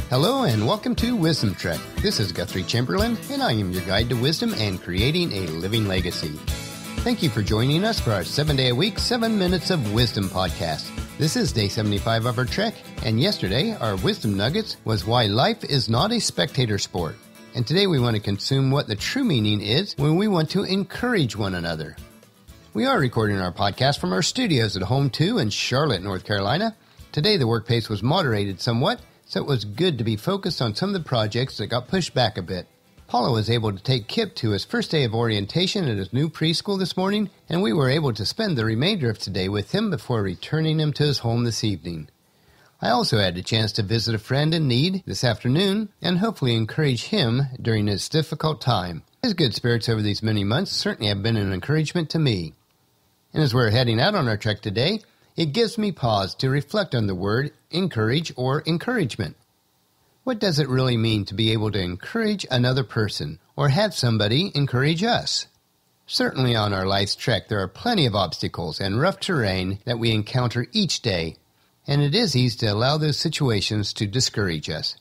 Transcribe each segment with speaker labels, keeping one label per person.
Speaker 1: Hello and welcome to Wisdom Trek. This is Guthrie Chamberlain, and I am your guide to wisdom and creating a living legacy. Thank you for joining us for our 7-day-a-week, 7 Minutes of Wisdom podcast. This is day 75 of our trek, and yesterday our wisdom nuggets was why life is not a spectator sport. And today we want to consume what the true meaning is when we want to encourage one another. We are recording our podcast from our studios at Home 2 in Charlotte, North Carolina. Today the work pace was moderated somewhat, so it was good to be focused on some of the projects that got pushed back a bit. Paula was able to take Kip to his first day of orientation at his new preschool this morning, and we were able to spend the remainder of today with him before returning him to his home this evening. I also had a chance to visit a friend in need this afternoon and hopefully encourage him during this difficult time. His good spirits over these many months certainly have been an encouragement to me. And as we're heading out on our trek today, it gives me pause to reflect on the word encourage or encouragement. What does it really mean to be able to encourage another person or have somebody encourage us? Certainly on our life's trek, there are plenty of obstacles and rough terrain that we encounter each day, and it is easy to allow those situations to discourage us.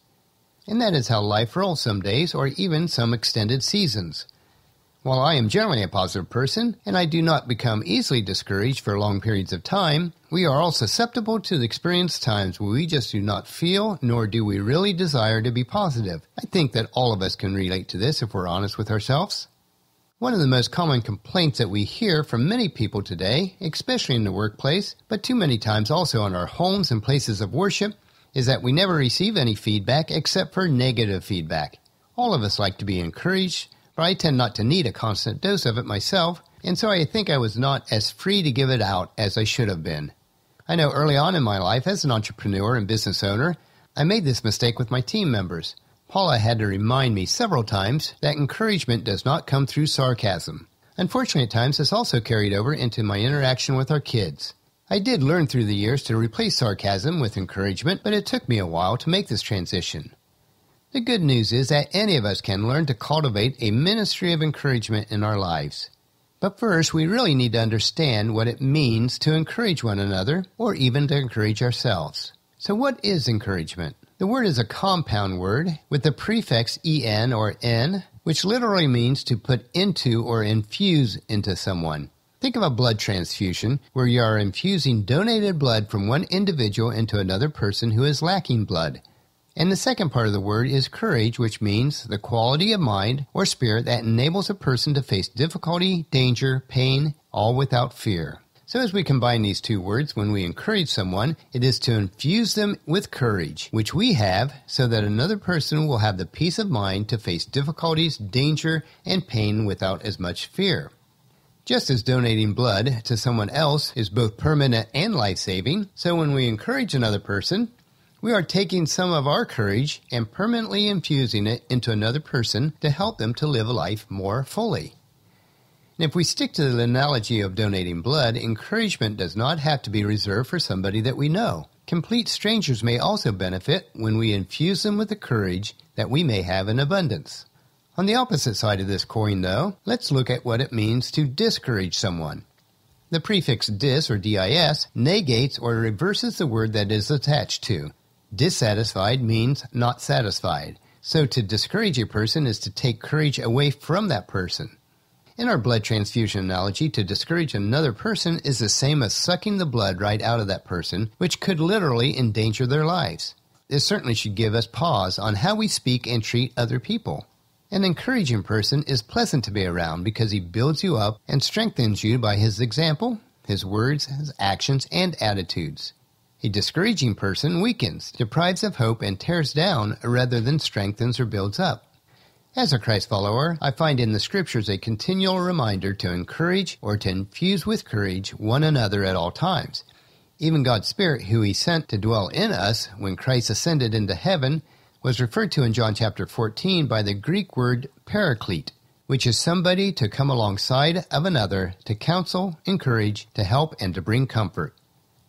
Speaker 1: And that is how life rolls some days or even some extended seasons. While I am generally a positive person, and I do not become easily discouraged for long periods of time, we are all susceptible to experience times where we just do not feel, nor do we really desire to be positive. I think that all of us can relate to this if we're honest with ourselves. One of the most common complaints that we hear from many people today, especially in the workplace, but too many times also in our homes and places of worship, is that we never receive any feedback except for negative feedback. All of us like to be encouraged, but I tend not to need a constant dose of it myself, and so I think I was not as free to give it out as I should have been. I know early on in my life as an entrepreneur and business owner, I made this mistake with my team members. Paula had to remind me several times that encouragement does not come through sarcasm. Unfortunately, at times this also carried over into my interaction with our kids. I did learn through the years to replace sarcasm with encouragement, but it took me a while to make this transition. The good news is that any of us can learn to cultivate a ministry of encouragement in our lives. But first, we really need to understand what it means to encourage one another, or even to encourage ourselves. So what is encouragement? The word is a compound word with the prefix en or n, which literally means to put into or infuse into someone. Think of a blood transfusion where you are infusing donated blood from one individual into another person who is lacking blood. And the second part of the word is courage, which means the quality of mind or spirit that enables a person to face difficulty, danger, pain, all without fear. So as we combine these two words, when we encourage someone, it is to infuse them with courage, which we have, so that another person will have the peace of mind to face difficulties, danger, and pain without as much fear. Just as donating blood to someone else is both permanent and life-saving, so when we encourage another person, we are taking some of our courage and permanently infusing it into another person to help them to live a life more fully. And if we stick to the analogy of donating blood, encouragement does not have to be reserved for somebody that we know. Complete strangers may also benefit when we infuse them with the courage that we may have in abundance. On the opposite side of this coin, though, let's look at what it means to discourage someone. The prefix dis or dis negates or reverses the word that is attached to. Dissatisfied means not satisfied. So to discourage a person is to take courage away from that person. In our blood transfusion analogy, to discourage another person is the same as sucking the blood right out of that person, which could literally endanger their lives. This certainly should give us pause on how we speak and treat other people. An encouraging person is pleasant to be around because he builds you up and strengthens you by his example, his words, his actions, and attitudes. A discouraging person weakens, deprives of hope, and tears down rather than strengthens or builds up. As a Christ follower, I find in the Scriptures a continual reminder to encourage or to infuse with courage one another at all times. Even God's Spirit, who He sent to dwell in us when Christ ascended into heaven, was referred to in John chapter 14 by the Greek word paraclete, which is somebody to come alongside of another to counsel, encourage, to help, and to bring comfort.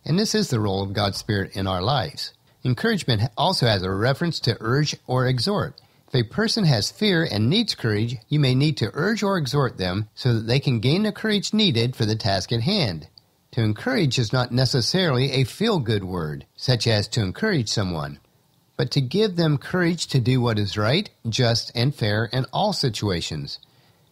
Speaker 1: And this is the role of God's Spirit in our lives. Encouragement also has a reference to urge or exhort. If a person has fear and needs courage, you may need to urge or exhort them so that they can gain the courage needed for the task at hand. To encourage is not necessarily a feel-good word, such as to encourage someone. but to give them courage to do what is right, just, and fair in all situations.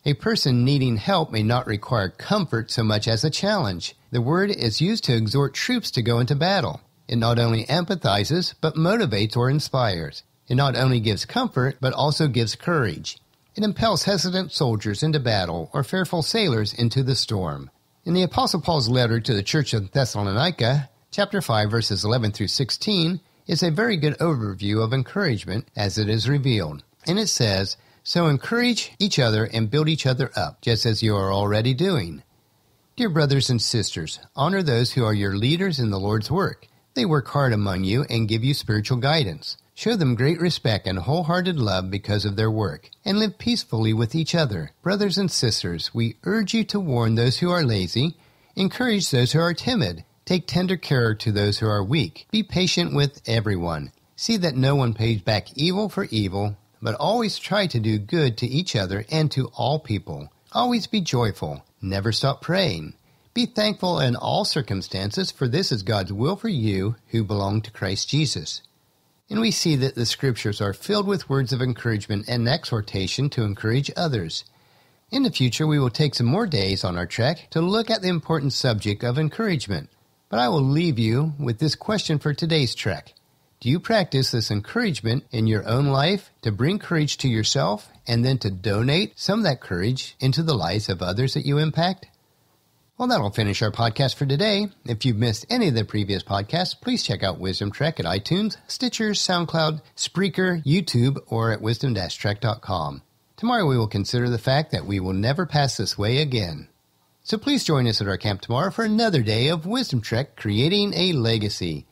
Speaker 1: A person needing help may not require comfort so much as a challenge. The word is used to exhort troops to go into battle. It not only empathizes, but motivates or inspires. It not only gives comfort, but also gives courage. It impels hesitant soldiers into battle or fearful sailors into the storm. In the Apostle Paul's letter to the church of Thessalonica, chapter 5, verses 11 through 16, is a very good overview of encouragement as it is revealed. And it says, "So encourage each other and build each other up, just as you are already doing. Dear brothers and sisters, honor those who are your leaders in the Lord's work. They work hard among you and give you spiritual guidance. Show them great respect and wholehearted love because of their work, and live peacefully with each other. Brothers and sisters, we urge you to warn those who are lazy, encourage those who are timid, take tender care to those who are weak. Be patient with everyone. See that no one pays back evil for evil, but always try to do good to each other and to all people. Always be joyful. Never stop praying. Be thankful in all circumstances, for this is God's will for you who belong to Christ Jesus." And we see that the Scriptures are filled with words of encouragement and exhortation to encourage others. In the future, we will take some more days on our trek to look at the important subject of encouragement. But I will leave you with this question for today's trek. Do you practice this encouragement in your own life to bring courage to yourself and then to donate some of that courage into the lives of others that you impact? Well, that'll finish our podcast for today. If you've missed any of the previous podcasts, please check out Wisdom Trek at iTunes, Stitcher, SoundCloud, Spreaker, YouTube, or at wisdom-trek.com. Tomorrow we will consider the fact that we will never pass this way again. So please join us at our camp tomorrow for another day of Wisdom Trek, creating a legacy.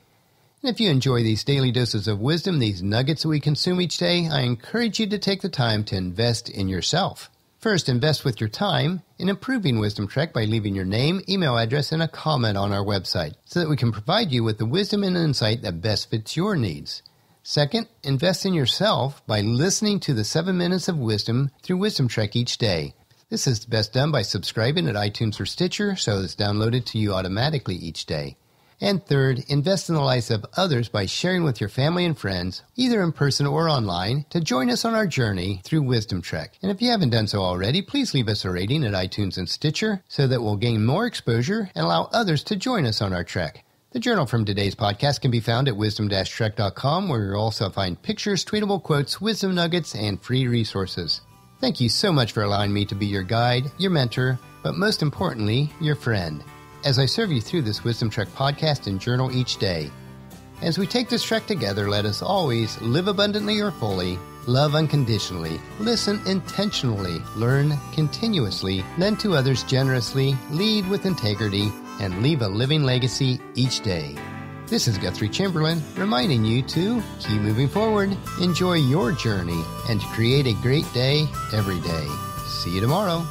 Speaker 1: And if you enjoy these daily doses of wisdom, these nuggets that we consume each day, I encourage you to take the time to invest in yourself. First, invest with your time in improving Wisdom Trek by leaving your name, email address, and a comment on our website so that we can provide you with the wisdom and insight that best fits your needs. Second, invest in yourself by listening to the 7 Minutes of Wisdom through Wisdom Trek each day. This is best done by subscribing at iTunes or Stitcher so it's downloaded to you automatically each day. And third, invest in the lives of others by sharing with your family and friends, either in person or online, to join us on our journey through Wisdom Trek. And if you haven't done so already, please leave us a rating at iTunes and Stitcher so that we'll gain more exposure and allow others to join us on our trek. The journal from today's podcast can be found at wisdom-trek.com, where you'll also find pictures, tweetable quotes, wisdom nuggets, and free resources. Thank you so much for allowing me to be your guide, your mentor, but most importantly, your friend, as I serve you through this Wisdom Trek podcast and journal each day. As we take this trek together, let us always live abundantly or fully, love unconditionally, listen intentionally, learn continuously, lend to others generously, lead with integrity, and leave a living legacy each day. This is Guthrie Chamberlain, reminding you to keep moving forward, enjoy your journey, and to create a great day every day. See you tomorrow.